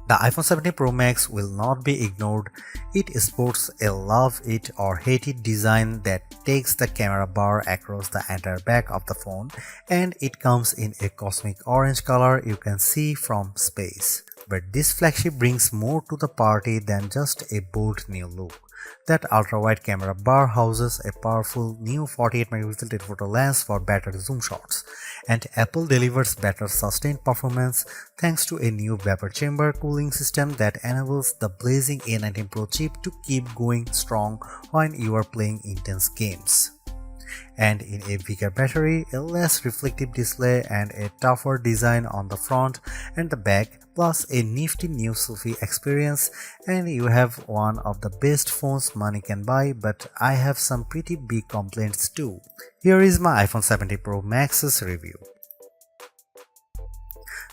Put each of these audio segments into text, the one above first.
The iPhone 17 Pro Max will not be ignored. It sports a love it or hate it design that takes the camera bar across the entire back of the phone, and it comes in a cosmic orange color you can see from space. But this flagship brings more to the party than just a bold new look. That ultra-wide camera bar houses a powerful new 48-megapixel telephoto lens for better zoom shots, and Apple delivers better sustained performance thanks to a new vapor chamber cooling system that enables the blazing A19 Pro chip to keep going strong when you are playing intense games. And in a bigger battery, a less reflective display, and a tougher design on the front and the back, plus a nifty new selfie experience, and you have one of the best phones money can buy. But I have some pretty big complaints too. Here is my iPhone 17 Pro Max's review.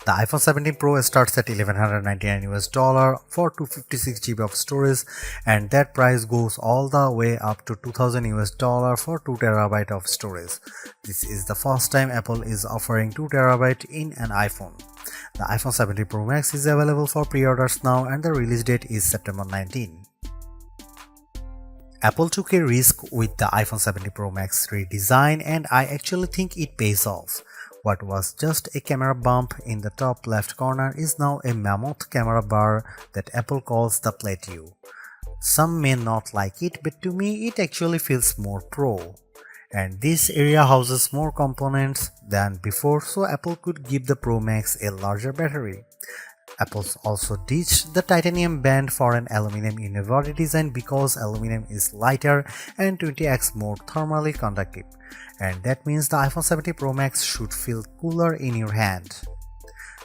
The iPhone 17 Pro starts at $1,199 for 256 GB of storage, and that price goes all the way up to $2,000 for 2 TB of storage. This is the first time Apple is offering 2 TB in an iPhone. The iPhone 17 Pro Max is available for pre-orders now, and the release date is September 19. Apple took a risk with the iPhone 17 Pro Max redesign, and I actually think it pays off. What was just a camera bump in the top left corner is now a mammoth camera bar that Apple calls the Plateau. Some may not like it, but to me it actually feels more pro. And this area houses more components than before, so Apple could give the Pro Max a larger battery. Apple also ditched the titanium band for an aluminum unibody design because aluminum is lighter and 20x more thermally conductive, and that means the iPhone 17 Pro Max should feel cooler in your hand.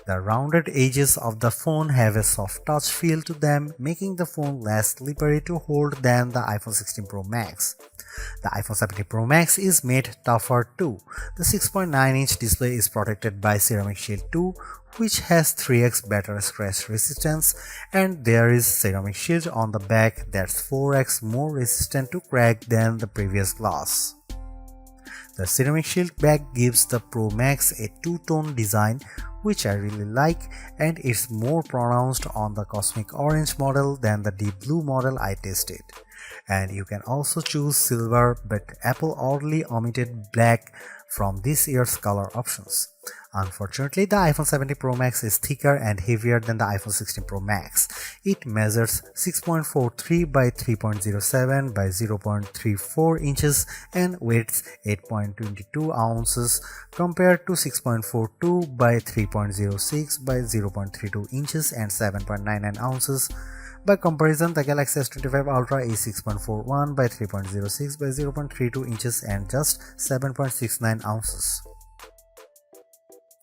The rounded edges of the phone have a soft touch feel to them, making the phone less slippery to hold than the iPhone 16 Pro Max. The iPhone 17 Pro Max is made tougher too. The 6.9-inch display is protected by Ceramic Shield 2, which has 3x better scratch resistance, and there is Ceramic Shield on the back that's 4x more resistant to crack than the previous glass. The Ceramic Shield back gives the Pro Max a two-tone design, which I really like, and it's more pronounced on the Cosmic Orange model than the Deep Blue model I tested. And you can also choose silver, but Apple oddly omitted black from this year's color options. Unfortunately, the iPhone 17 Pro Max is thicker and heavier than the iPhone 16 Pro Max. It measures 6.43 by 3.07 by 0.34 inches and weighs 8.22 ounces compared to 6.42 by 3.06 by 0.32 inches and 7.99 ounces. By comparison, the Galaxy S25 Ultra is 6.41 by 3.06 by 0.32 inches and just 7.69 ounces.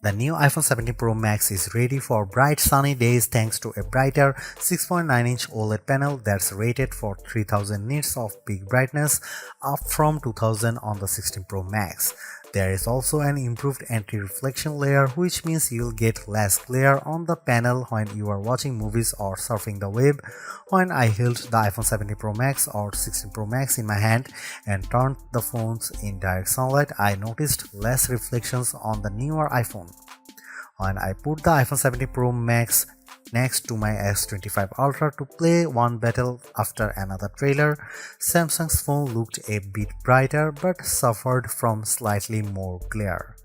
The new iPhone 17 Pro Max is ready for bright sunny days thanks to a brighter 6.9-inch OLED panel that's rated for 3000 nits of peak brightness, up from 2000 on the 16 Pro Max. There is also an improved anti-reflection layer, which means you'll get less glare on the panel when you are watching movies or surfing the web. When I held the iPhone 17 Pro Max or 16 Pro Max in my hand and turned the phones in direct sunlight, I noticed less reflections on the newer iPhone. When I put the iPhone 17 Pro Max next to my S25 Ultra to play one battle after another trailer, Samsung's phone looked a bit brighter but suffered from slightly more glare.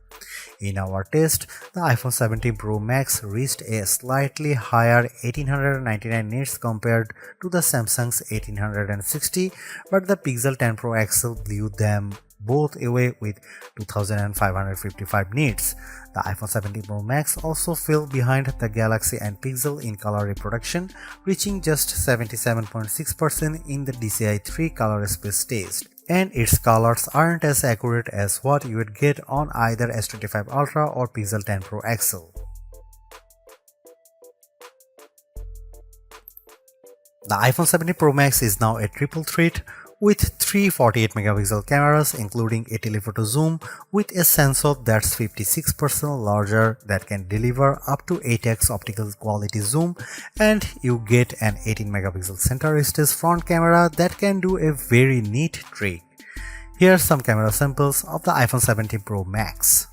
In our test, the iPhone 17 Pro Max reached a slightly higher 1899 nits compared to the Samsung's 1860, but the Pixel 10 Pro XL blew them both away with 2555 nits. The iPhone 17 Pro Max also fell behind the Galaxy and Pixel in color reproduction, reaching just 77.6% in the DCI-3 color space test. And its colors aren't as accurate as what you would get on either S25 Ultra or Pixel 10 Pro XL. The iPhone 17 Pro Max is now a triple threat with three 48-megapixel cameras, including a telephoto zoom with a sensor that's 56% larger that can deliver up to 8x optical quality zoom, and you get an 18-megapixel center stage front camera that can do a very neat trick. Here are some camera samples of the iPhone 17 Pro Max.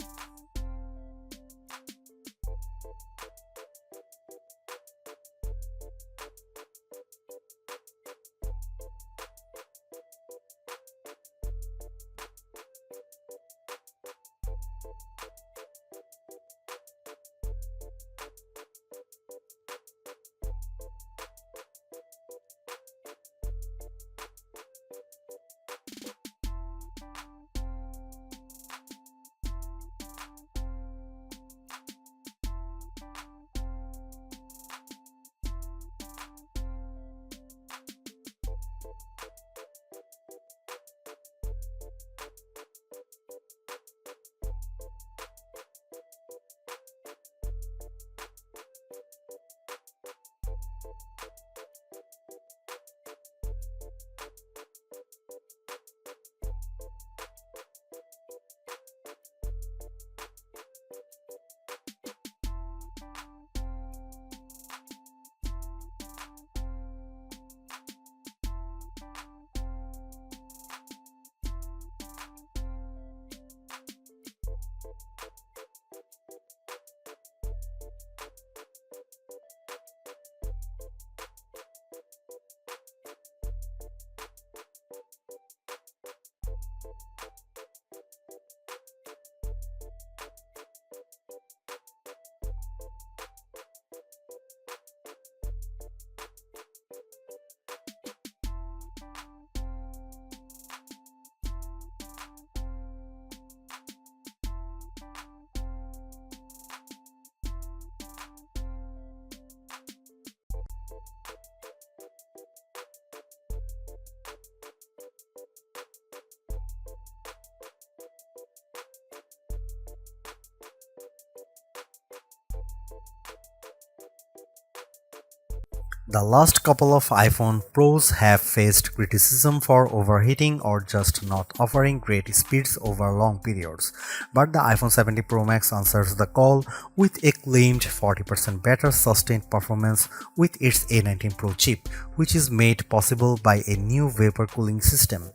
The last couple of iPhone Pros have faced criticism for overheating or just not offering great speeds over long periods, but the iPhone 70 Pro Max answers the call with a claimed 40% better sustained performance with its A19 Pro chip, which is made possible by a new vapor cooling system.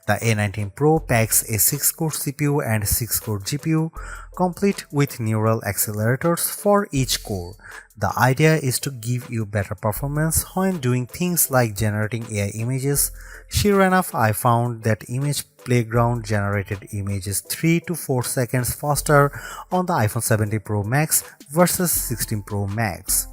The A19 Pro packs a 6-core CPU and 6-core GPU, complete with neural accelerators for each core. The idea is to give you better performance when doing things like generating AI images. Sure enough, I found that Image Playground generated images 3 to 4 seconds faster on the iPhone 70 Pro Max versus 16 Pro Max.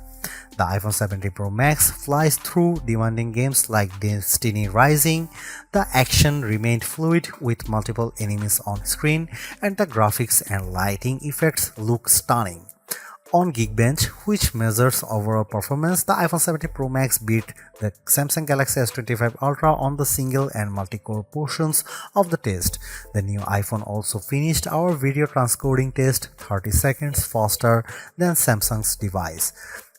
The iPhone 70 Pro Max flies through demanding games like Destiny Rising. The action remained fluid with multiple enemies on screen, and the graphics and lighting effects look stunning. On Geekbench, which measures overall performance, the iPhone 70 Pro Max beat the Samsung Galaxy S25 Ultra on the single and multi-core portions of the test. The new iPhone also finished our video transcoding test 30 seconds faster than Samsung's device.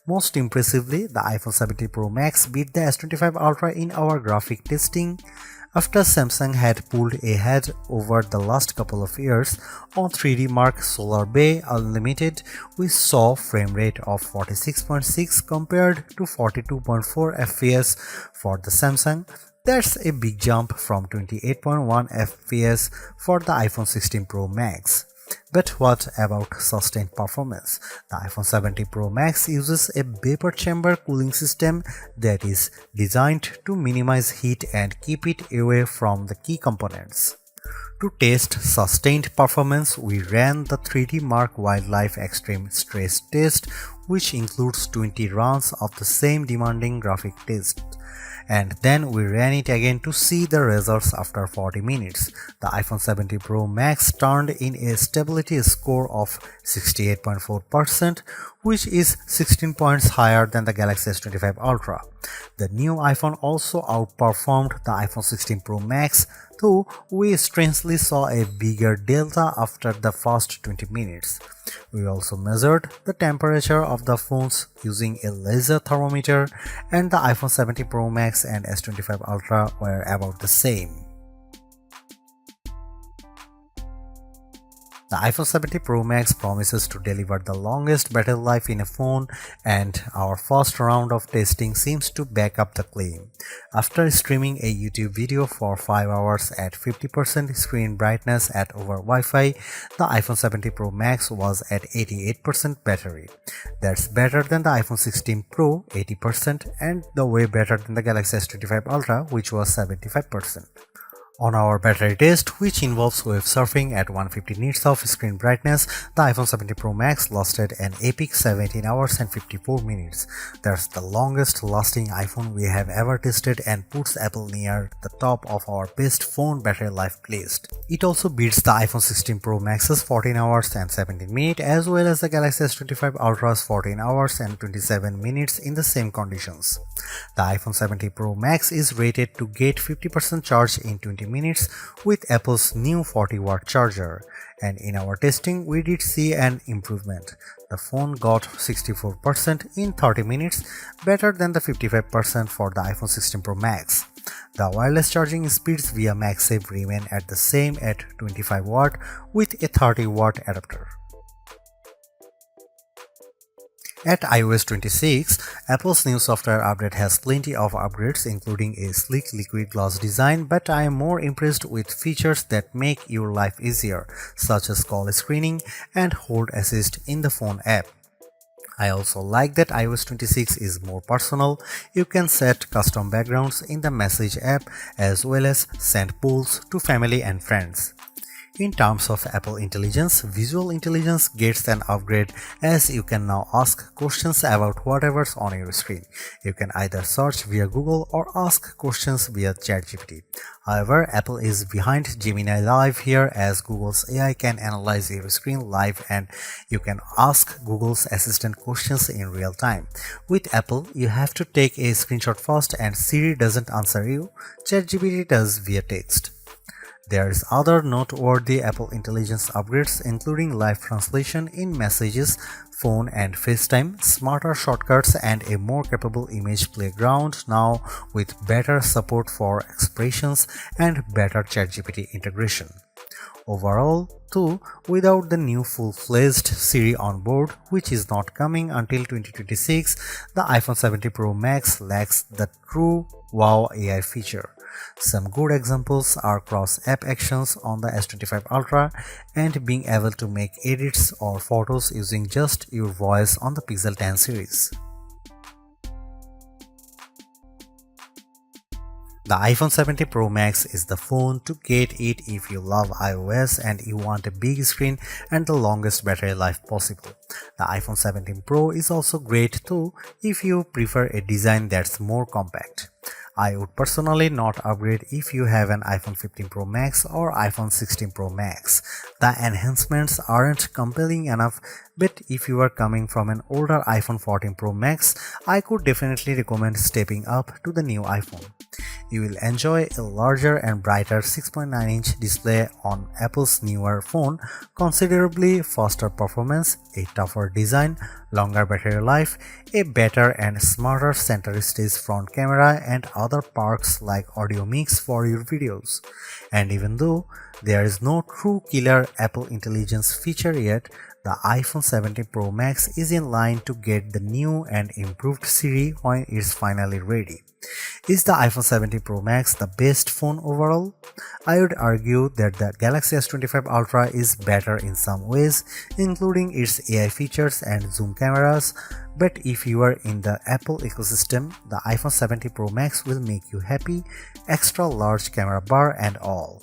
Most impressively, the iPhone 70 Pro Max beat the S25 Ultra in our graphic testing. After Samsung had pulled ahead over the last couple of years, on 3D Mark Solar Bay Unlimited, we saw frame rate of 46.6 compared to 42.4 FPS for the Samsung. That's a big jump from 28.1 FPS for the iPhone 16 Pro Max. But what about sustained performance? The iPhone 70 Pro Max uses a vapor chamber cooling system that is designed to minimize heat and keep it away from the key components. To test sustained performance, we ran the 3D Mark Wildlife Extreme Stress Test, which includes 20 runs of the same demanding graphic test. And then we ran it again to see the results after 40 minutes. The iPhone 70 Pro Max turned in a stability score of 68.4%, which is 16 points higher than the Galaxy S25 Ultra. The new iPhone also outperformed the iPhone 16 Pro Max, though we strangely saw a bigger delta after the first 20 minutes. We also measured the temperature of the phones using a laser thermometer, and the iPhone 70 Pro Max and S25 Ultra were about the same. The iPhone 70 Pro Max promises to deliver the longest battery life in a phone, and our first round of testing seems to back up the claim. After streaming a YouTube video for 5 hours at 50% screen brightness at over Wi-Fi, the iPhone 70 Pro Max was at 88% battery. That's better than the iPhone 16 Pro 80% and the way better than the Galaxy S25 Ultra, which was 75%. On our battery test, which involves web surfing at 150 nits of screen brightness, the iPhone 70 Pro Max lasted an epic 17 hours and 54 minutes. That's the longest lasting iPhone we have ever tested and puts Apple near the top of our best phone battery life list. It also beats the iPhone 16 Pro Max's 14 hours and 17 minutes as well as the Galaxy S25 Ultra's 14 hours and 27 minutes in the same conditions. The iPhone 70 Pro Max is rated to get 50% charge in 20 minutes with Apple's new 40-watt charger, and in our testing we did see an improvement. The phone got 64% in 30 minutes, better than the 55% for the iPhone 16 Pro Max. The wireless charging speeds via MagSafe remain at the same at 25 watt with a 30-watt adapter. At iOS 26, Apple's new software update has plenty of upgrades including a sleek liquid glass design, but I am more impressed with features that make your life easier, such as call screening and hold assist in the phone app. I also like that iOS 26 is more personal. You can set custom backgrounds in the Message app as well as send polls to family and friends. In terms of Apple Intelligence, Visual Intelligence gets an upgrade as you can now ask questions about whatever's on your screen. You can either search via Google or ask questions via ChatGPT. However, Apple is behind Gemini Live here as Google's AI can analyze your screen live and you can ask Google's Assistant questions in real time. With Apple, you have to take a screenshot first and Siri doesn't answer you, ChatGPT does via text. There's other noteworthy Apple Intelligence upgrades including live translation in messages, phone and FaceTime, smarter shortcuts and a more capable image playground now with better support for expressions and better ChatGPT integration. Overall, too, without the new full-fledged Siri on board, which is not coming until 2026, the iPhone 17 Pro Max lacks the true wow AI feature. Some good examples are cross-app actions on the S25 Ultra and being able to make edits or photos using just your voice on the Pixel 10 series. The iPhone 17 Pro Max is the phone to get it if you love iOS and you want a big screen and the longest battery life possible. The iPhone 17 Pro is also great too if you prefer a design that's more compact. I would personally not upgrade if you have an iPhone 15 Pro Max or iPhone 16 Pro Max. The enhancements aren't compelling enough, but if you are coming from an older iPhone 14 Pro Max, I could definitely recommend stepping up to the new iPhone. You will enjoy a larger and brighter 6.9-inch display on Apple's newer phone, considerably faster performance, a tougher design, longer battery life, a better and smarter center stage front camera and other perks like audio mix for your videos. And even though there is no true killer Apple Intelligence feature yet, the iPhone 17 Pro Max is in line to get the new and improved Siri when it's finally ready. Is the iPhone 17 Pro Max the best phone overall? I would argue that the Galaxy S25 Ultra is better in some ways, including its AI features and zoom cameras, but if you are in the Apple ecosystem, the iPhone 17 Pro Max will make you happy, extra large camera bar and all.